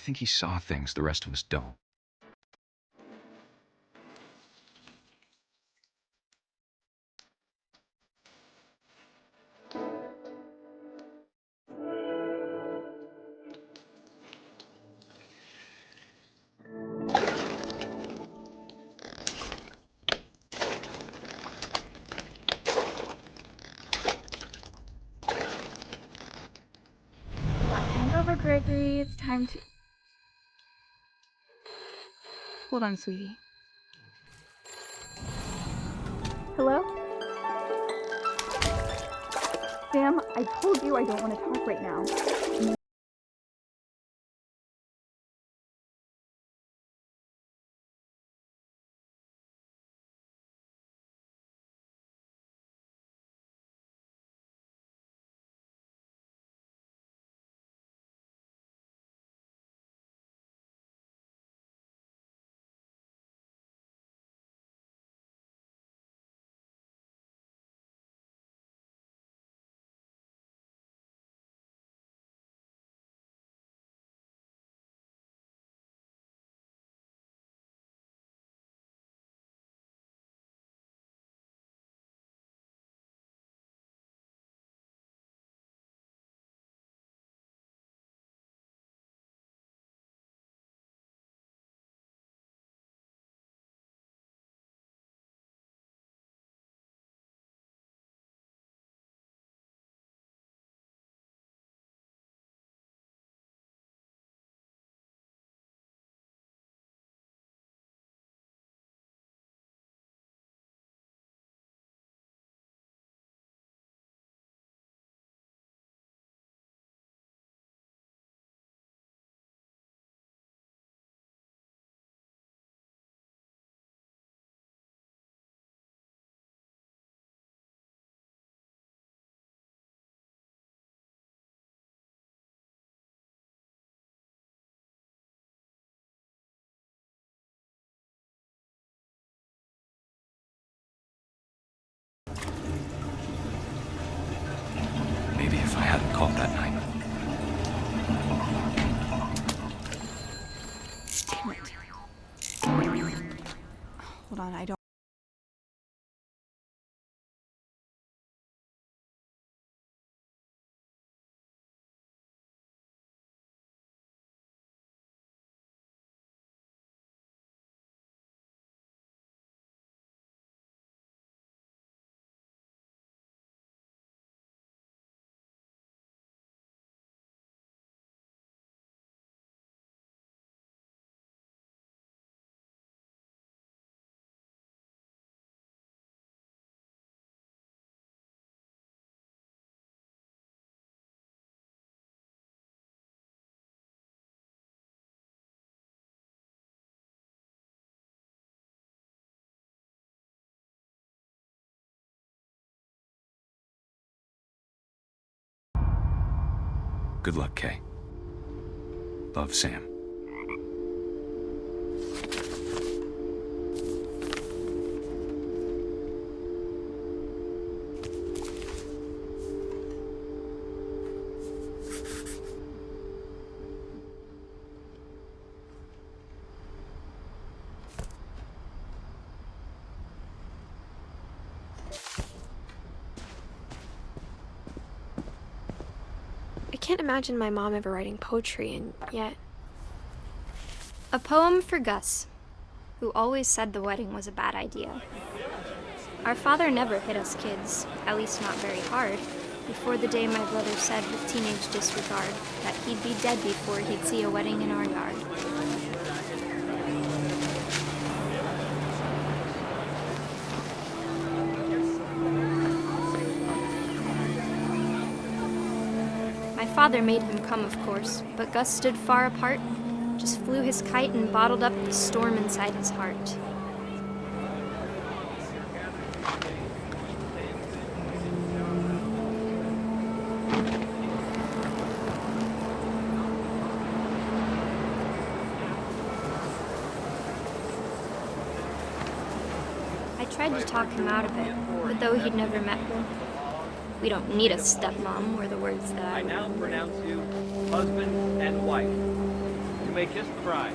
think he saw things the rest of us don't. Over, Gregory. It's time to... Hold on, sweetie. Hello? Sam, I told you I don't want to talk right now. Maybe if I hadn't called that night. Damn it. Hold on, I don't... Good luck, Kay. Love, Sam. I can't imagine my mom ever writing poetry, and yet... A poem for Gus, who always said the wedding was a bad idea. Our father never hit us kids, at least not very hard, before the day my brother said with teenage disregard that he'd be dead before he'd see a wedding in our yard. My father made him come, of course, but Gus stood far apart, just flew his kite and bottled up the storm inside his heart. I tried to talk him out of it, but though he'd never met her, "We don't need a stepmom," were the words that I now pronounce you husband and wife. may kiss the bride.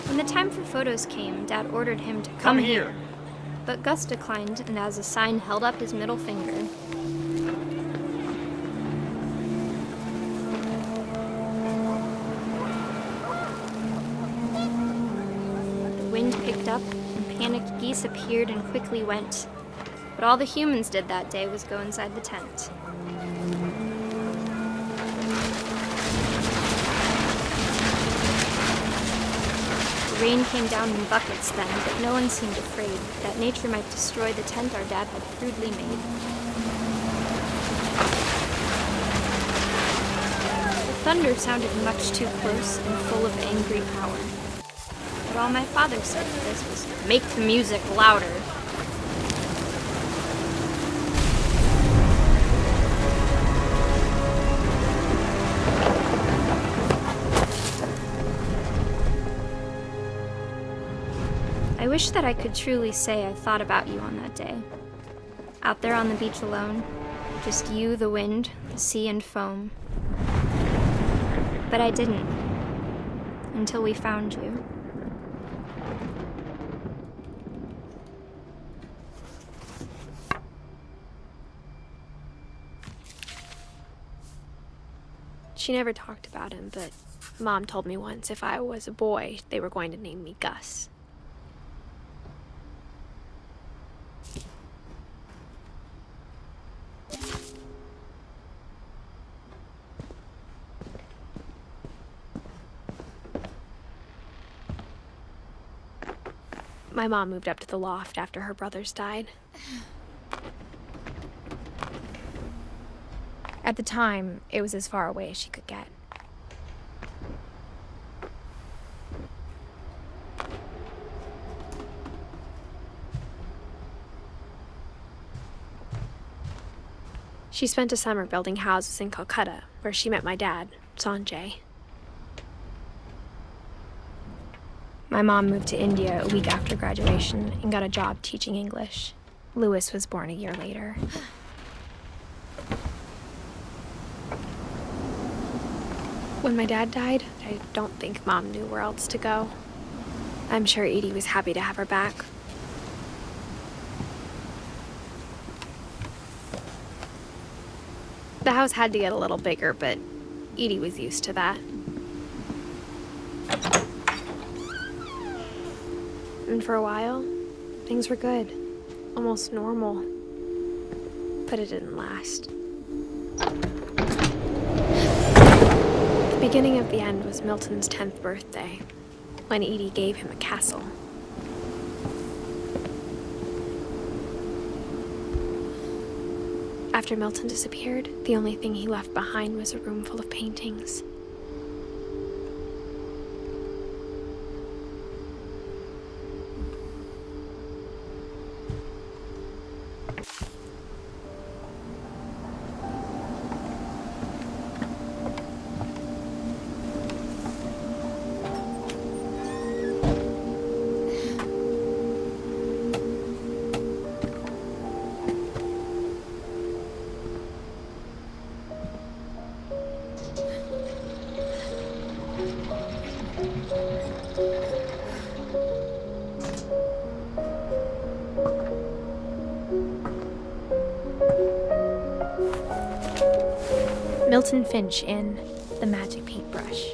When the time for photos came, Dad ordered him to come here. But Gus declined, and as a sign held up his middle finger. The wind picked up, and panicked geese appeared and quickly went. But all the humans did that day was go inside the tent. The rain came down in buckets then, but no one seemed afraid that nature might destroy the tent our dad had crudely made. The thunder sounded much too close and full of angry power. But all my father said to this was, "Make the music louder." I wish that I could truly say I thought about you on that day. Out there on the beach alone, just you, the wind, the sea, and foam. But I didn't, until we found you. She never talked about him, but Mom told me once if I was a boy, they were going to name me Gus. My mom moved up to the loft after her brothers died. At the time, it was as far away as she could get. She spent a summer building houses in Calcutta, where she met my dad, Sanjay. My mom moved to India a week after graduation and got a job teaching English. Louis was born a year later. When my dad died, I don't think Mom knew where else to go. I'm sure Edie was happy to have her back. The house had to get a little bigger, but Edie was used to that. And for a while, things were good, almost normal. But it didn't last. The beginning of the end was Milton's 10th birthday, when Edie gave him a castle. After Milton disappeared, the only thing he left behind was a room full of paintings. Milton Finch in The Magic Paintbrush.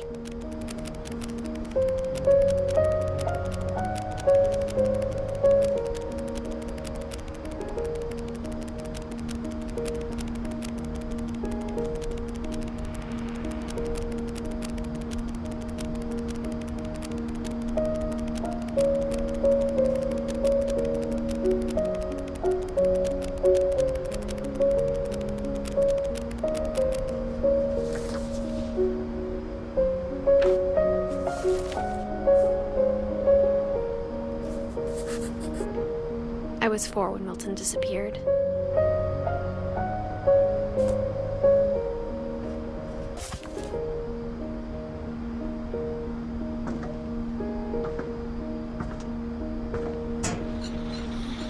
I was 4 when Milton disappeared.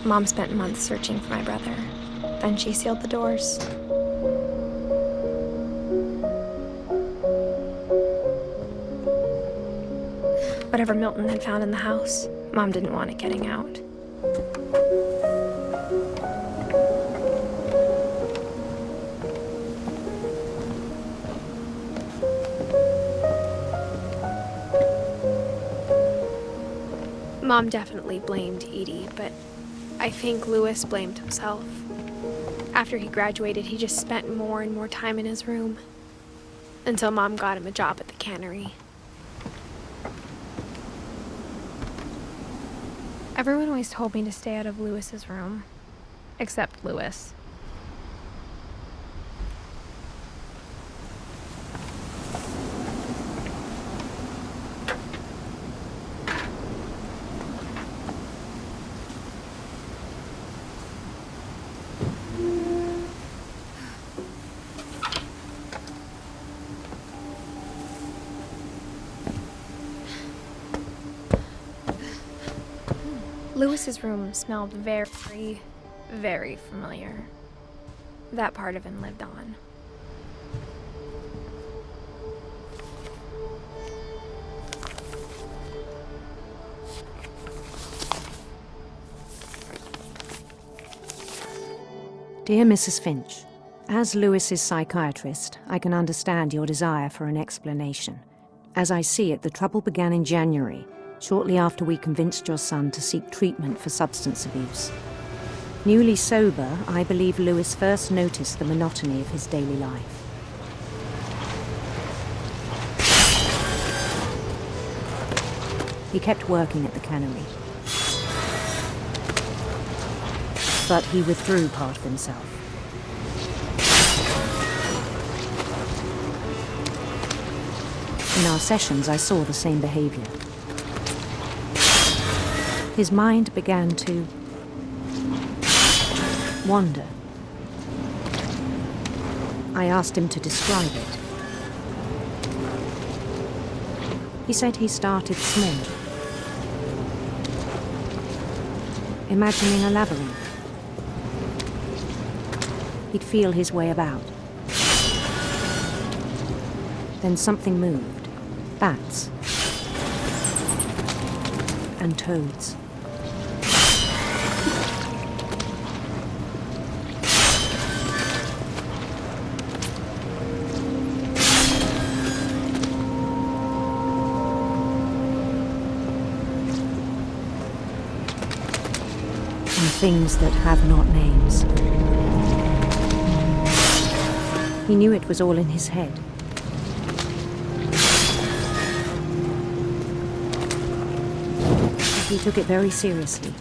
Mom spent months searching for my brother. Then she sealed the doors. Whatever Milton had found in the house, Mom didn't want it getting out. Mom definitely blamed Edie, but I think Louis blamed himself. After he graduated, he just spent more and more time in his room, until Mom got him a job at the cannery. Everyone always told me to stay out of Louis's room, except Louis. Louis's room smelled very, very familiar. That part of him lived on. Dear Mrs. Finch, as Louis's psychiatrist, I can understand your desire for an explanation. As I see it, the trouble began in January, shortly after we convinced your son to seek treatment for substance abuse. Newly sober, I believe Louis first noticed the monotony of his daily life. He kept working at the cannery, but he withdrew part of himself. In our sessions, I saw the same behavior. His mind began to wander. I asked him to describe it. He said he started small, imagining a labyrinth. He'd feel his way about. Then something moved. Bats. And toads. And things that have not names. He knew it was all in his head. He took it very seriously.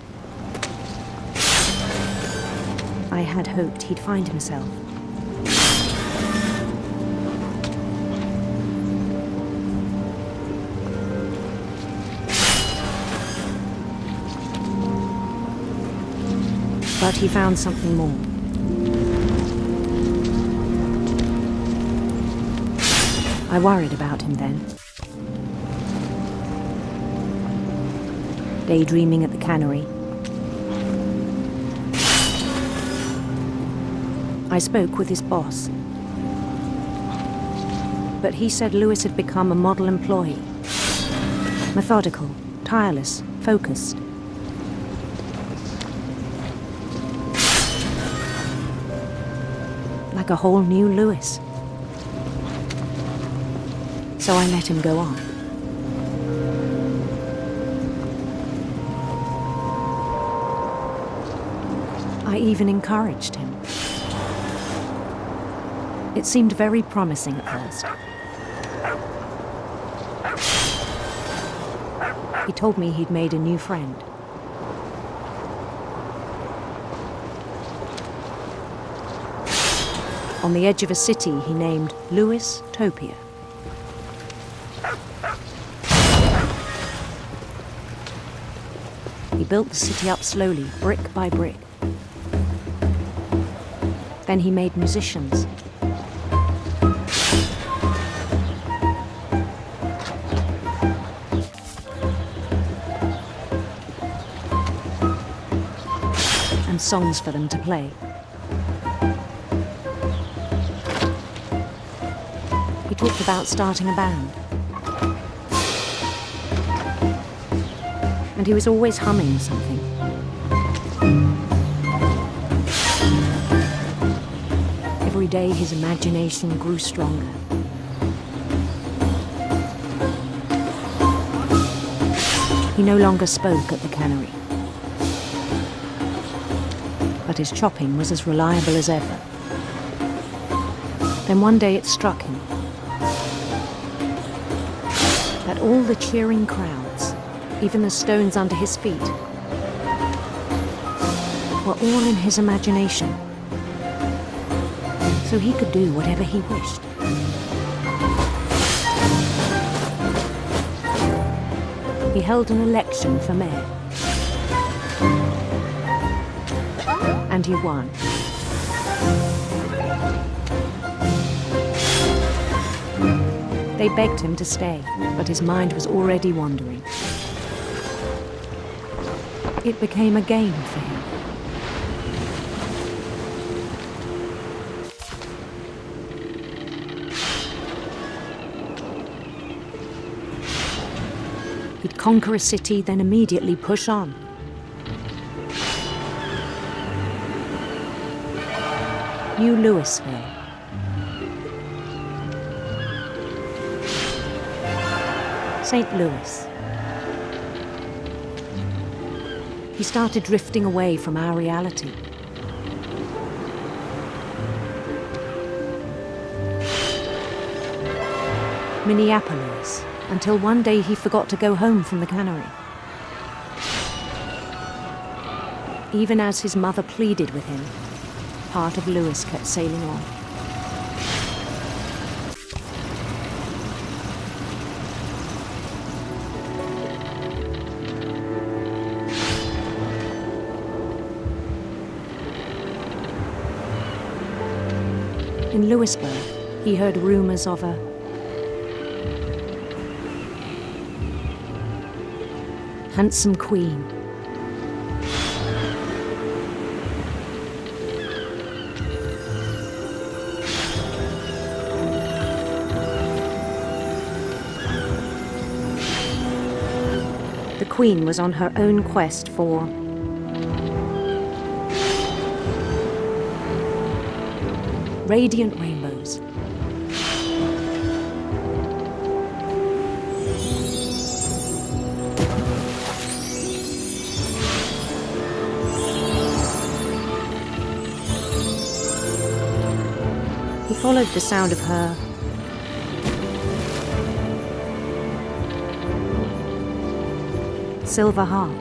I had hoped he'd find himself. But he found something more. I worried about him then. Daydreaming at the cannery. I spoke with his boss. But he said Louis had become a model employee. Methodical, tireless, focused. Like a whole new Louis. So I let him go on. I even encouraged him. It seemed very promising at first. He told me he'd made a new friend. On the edge of a city he named Louis Topia. He built the city up slowly, brick by brick. Then he made musicians. And songs for them to play. He talked about starting a band. and he was always humming something. Every day his imagination grew stronger. He no longer spoke at the cannery, but his chopping was as reliable as ever. Then one day it struck him that all the cheering crowds, even the stones under his feet, were all in his imagination, so he could do whatever he wished. He held an election for mayor, and he won. They begged him to stay, but his mind was already wandering. It became a game for him. He'd conquer a city, then immediately push on. New Louisville. St. Louis. He started drifting away from our reality. Minneapolis, until one day he forgot to go home from the cannery. Even as his mother pleaded with him, part of Louis kept sailing on. In Louisburg, he heard rumors of a handsome queen. The queen was on her own quest for radiant rainbows. He followed the sound of her silver harp.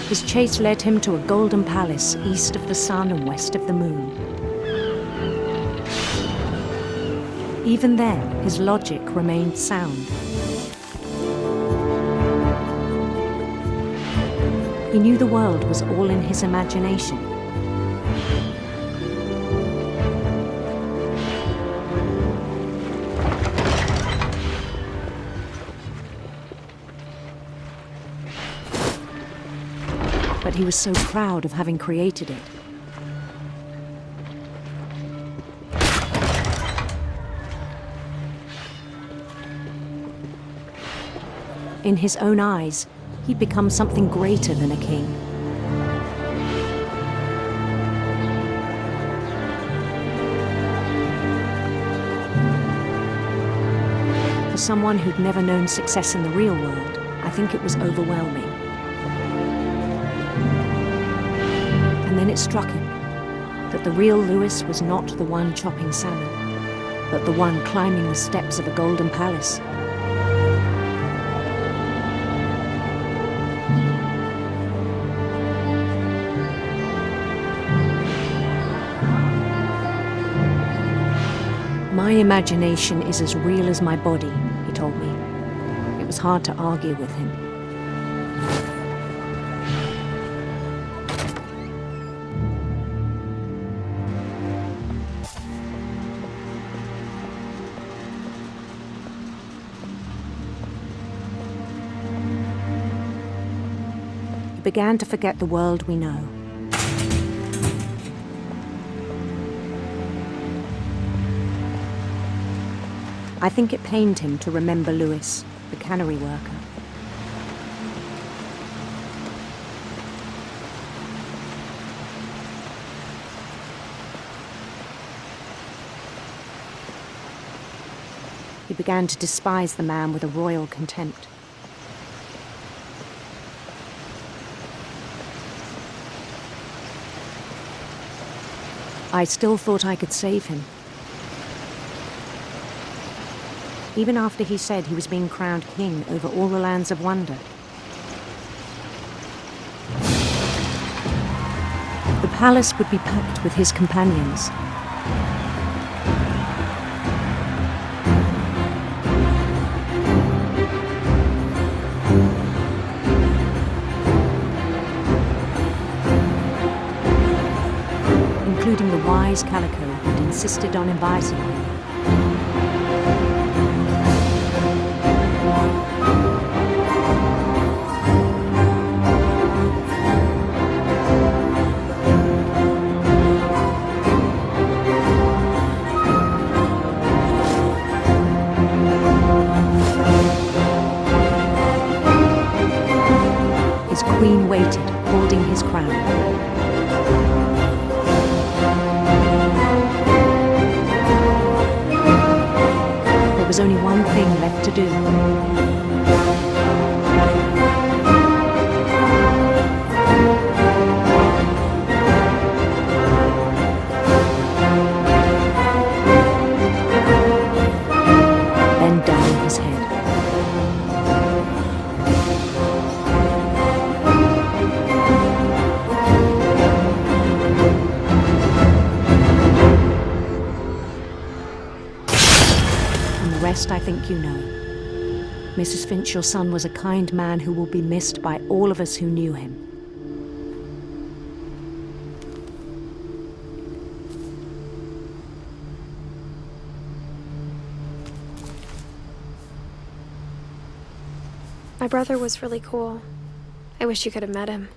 His chase led him to a golden palace east of the sun and west of the moon. Even then, his logic remained sound. He knew the world was all in his imagination. But he was so proud of having created it. In his own eyes, he'd become something greater than a king. For someone who'd never known success in the real world, I think it was overwhelming. And then it struck him that the real Louis was not the one chopping salmon, but the one climbing the steps of a golden palace. My imagination is as real as my body, he told me. It was hard to argue with him. began to forget the world we know. I think it pained him to remember Lewis, the cannery worker. He began to despise the man with a royal contempt. I still thought I could save him. Even after he said he was being crowned king over all the lands of wonder. The palace would be packed with his companions. Including the wise Calico who'd insisted on inviting him. His queen waited, holding his crown. There was only one thing left to do. Bend down his head. The rest I think you know. Mrs. Finch, your son was a kind man who will be missed by all of us who knew him. My brother was really cool. I wish you could have met him.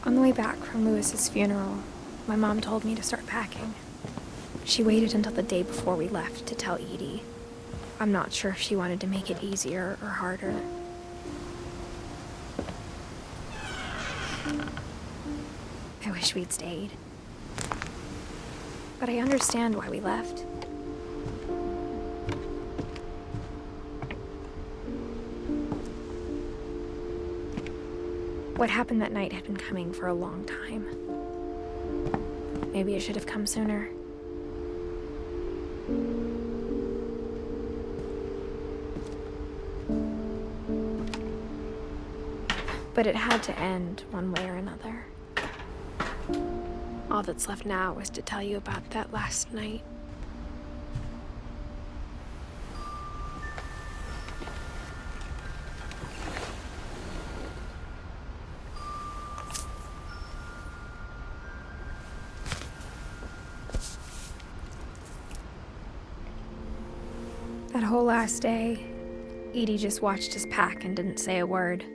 On the way back from Lewis's funeral, my mom told me to start packing. She waited until the day before we left to tell Edie. I'm not sure if she wanted to make it easier or harder. I wish we'd stayed. But I understand why we left. What happened that night had been coming for a long time. Maybe it should have come sooner. But it had to end one way or another. All that's left now is to tell you about that last night. That whole last day, Edie just watched us pack and didn't say a word.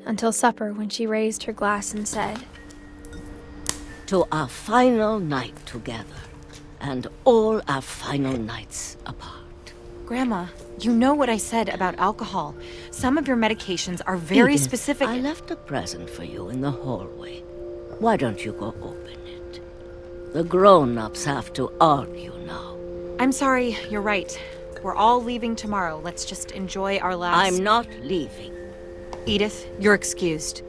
Until supper, when she raised her glass and said, "To our final night together, and all our final nights apart." Grandma, you know what I said about alcohol. Some of your medications are very Edith, specific. I left a present for you in the hallway. Why don't you go open it? The grown-ups have to argue now. I'm sorry, you're right. We're all leaving tomorrow. Let's just enjoy our last... I'm not leaving. Edith, you're excused.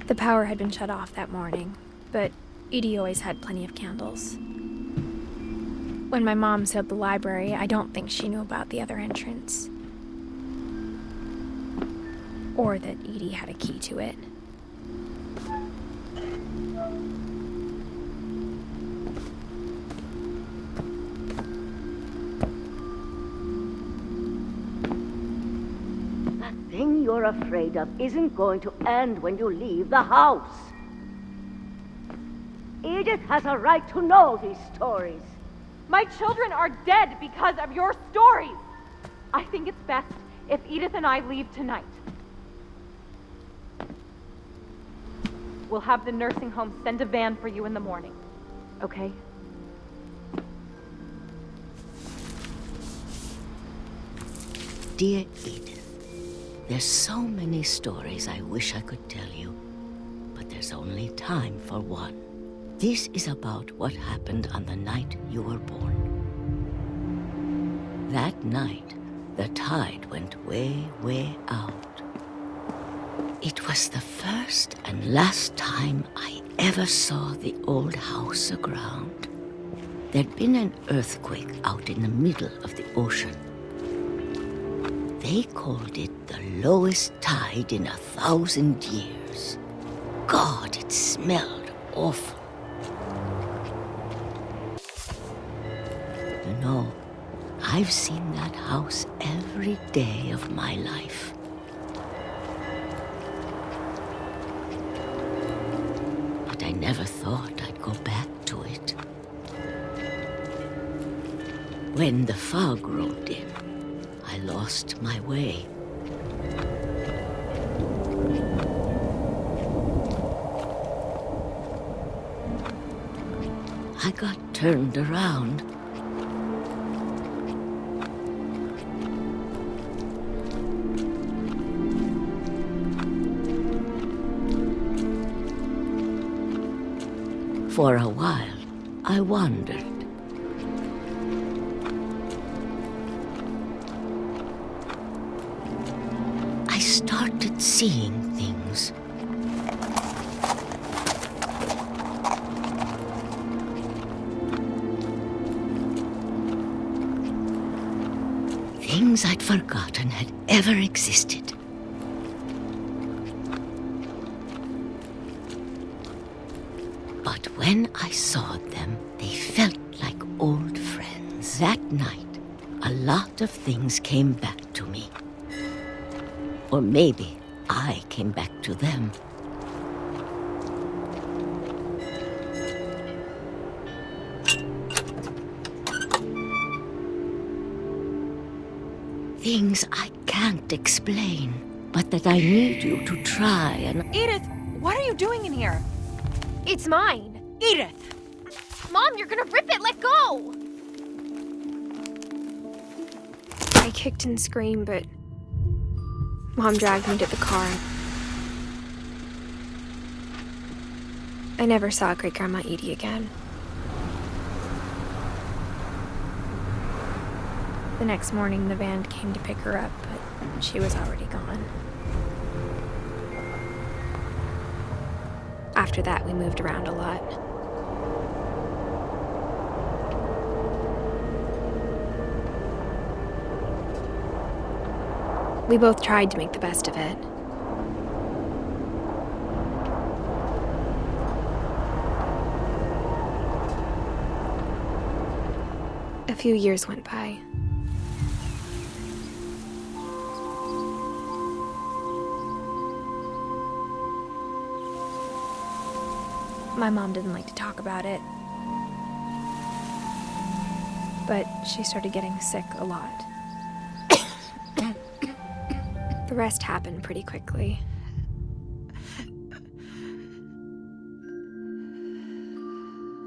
The power had been shut off that morning, but Edie always had plenty of candles. When my mom sealed the library, I don't think she knew about the other entrance. Or that Edie had a key to it. That thing you're afraid of isn't going to end when you leave the house. Edith has a right to know these stories. My children are dead because of your stories. I think it's best if Edith and I leave tonight. We'll have the nursing home send a van for you in the morning, okay? Dear Edith, there's so many stories I wish I could tell you, but there's only time for one. This is about what happened on the night you were born. That night, the tide went way, way out. It was the first and last time I ever saw the old house aground. There'd been an earthquake out in the middle of the ocean. They called it the lowest tide in 1,000 years. God, it smelled awful. You know, I've seen that house every day of my life. But I never thought I'd go back to it. When the fog rolled in, I lost my way. I got turned around. For a while, I wandered. I started seeing things. Things I'd forgotten had ever existed. But when I saw them, they felt like old friends. That night, a lot of things came back to me. Or maybe I came back to them. Things I can't explain, but that I need you to try and... Edith, what are you doing in here? It's mine! Edith! Mom, you're gonna rip it! Let go! I kicked and screamed, but Mom dragged me to the car. I never saw Great-Grandma Edie again. The next morning, the van came to pick her up, but she was already gone. After that, we moved around a lot. We both tried to make the best of it. A few years went by. My mom didn't like to talk about it, but she started getting sick a lot. The rest happened pretty quickly.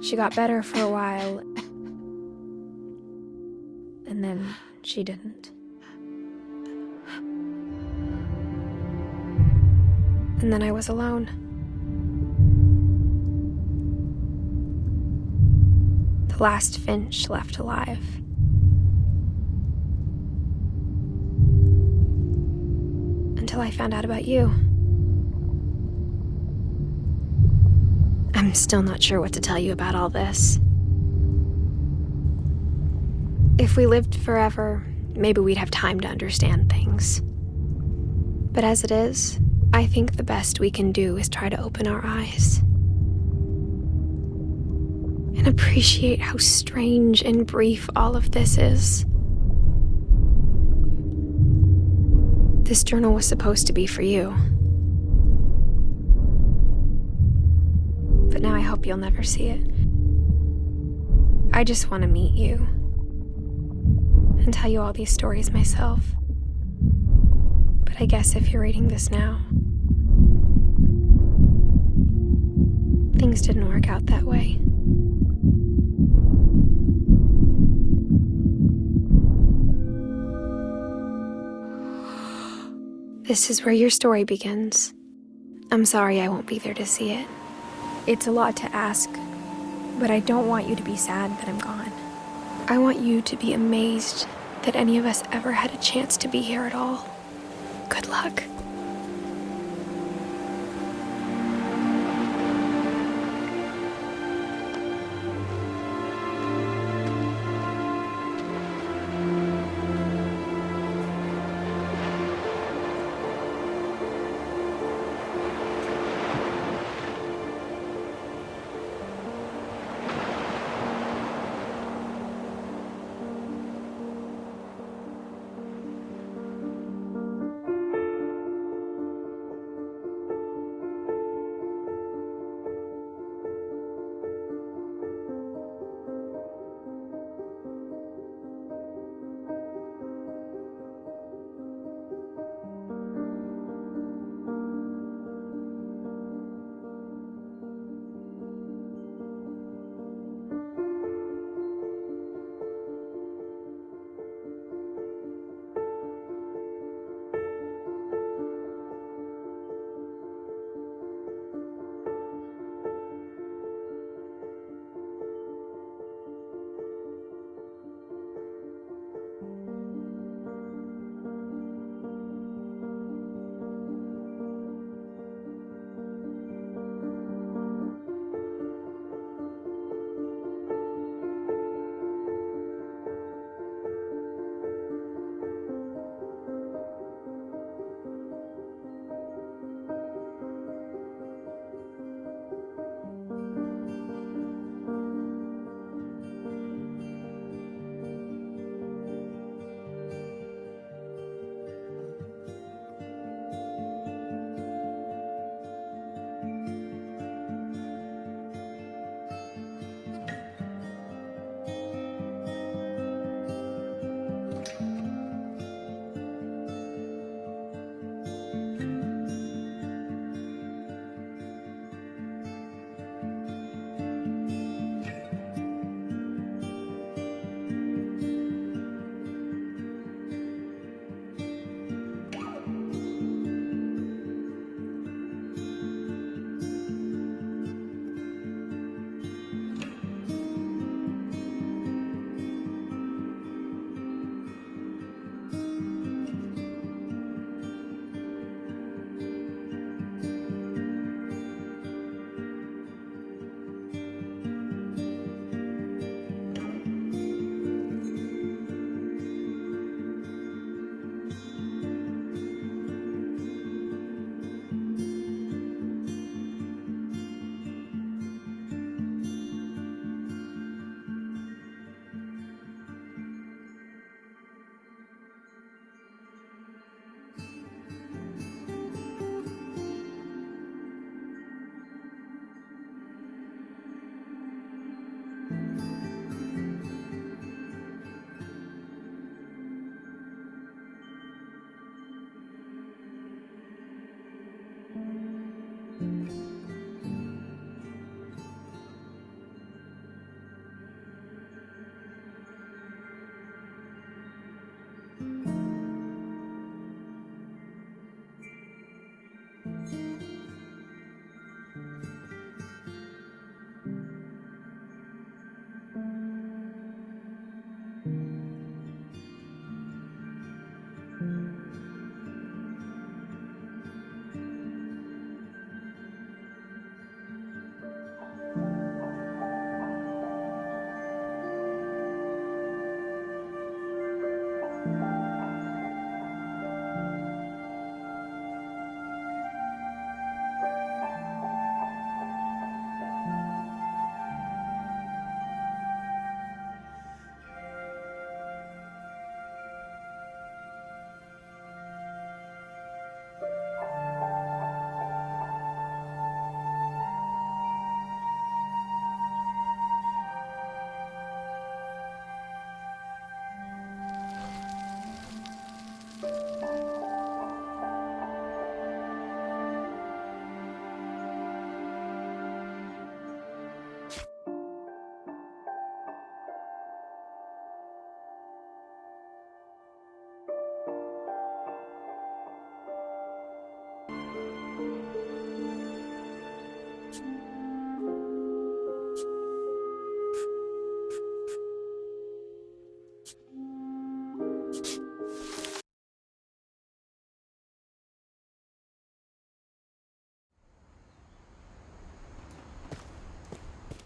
She got better for a while, and then she didn't. And then I was alone. The last Finch left alive. Until I found out about you. I'm still not sure what to tell you about all this. If we lived forever, maybe we'd have time to understand things. But as it is, I think the best we can do is try to open our eyes and appreciate how strange and brief all of this is. This journal was supposed to be for you. But now I hope you'll never see it. I just want to meet you and tell you all these stories myself. But I guess if you're reading this now, things didn't work out that way. This is where your story begins. I'm sorry I won't be there to see it. It's a lot to ask, but I don't want you to be sad that I'm gone. I want you to be amazed that any of us ever had a chance to be here at all. Good luck.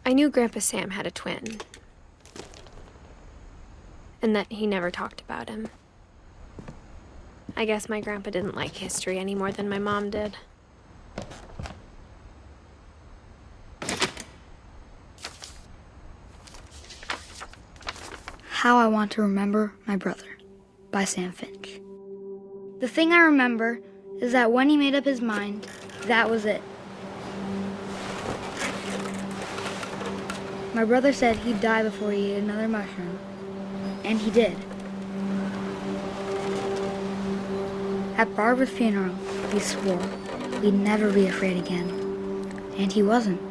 I knew Grandpa Sam had a twin, and that he never talked about him. I guess my grandpa didn't like history any more than my mom did. How I Want to Remember My Brother by Sam Finch. The thing I remember is that when he made up his mind, that was it. My brother said he'd die before he ate another mushroom, and he did. At Barbara's funeral, we swore we'd never be afraid again, and he wasn't.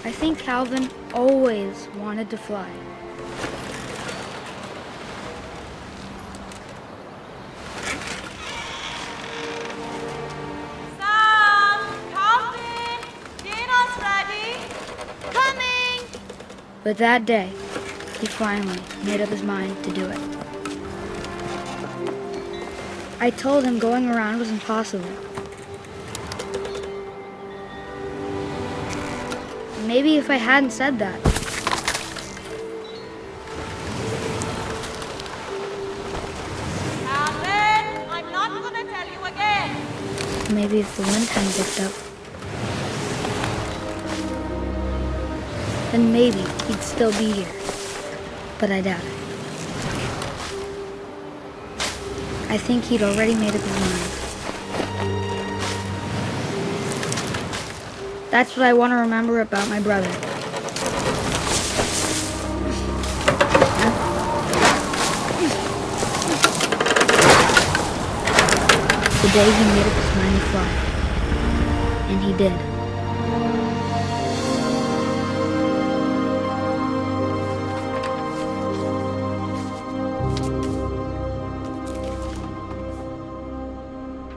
I think Calvin always wanted to fly. But that day, he finally made up his mind to do it. I told him going around was impossible. Maybe if I hadn't said that. Alan, I'm not gonna tell you again. Maybe if the wind hadn't picked up. Then maybe he'd still be here. But I doubt it. I think he'd already made up his mind. That's what I want to remember about my brother. The day he made up his mind to fly. And he did.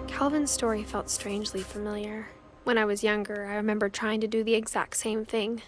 Calvin's story felt strangely familiar. When I was younger, I remember trying to do the exact same thing.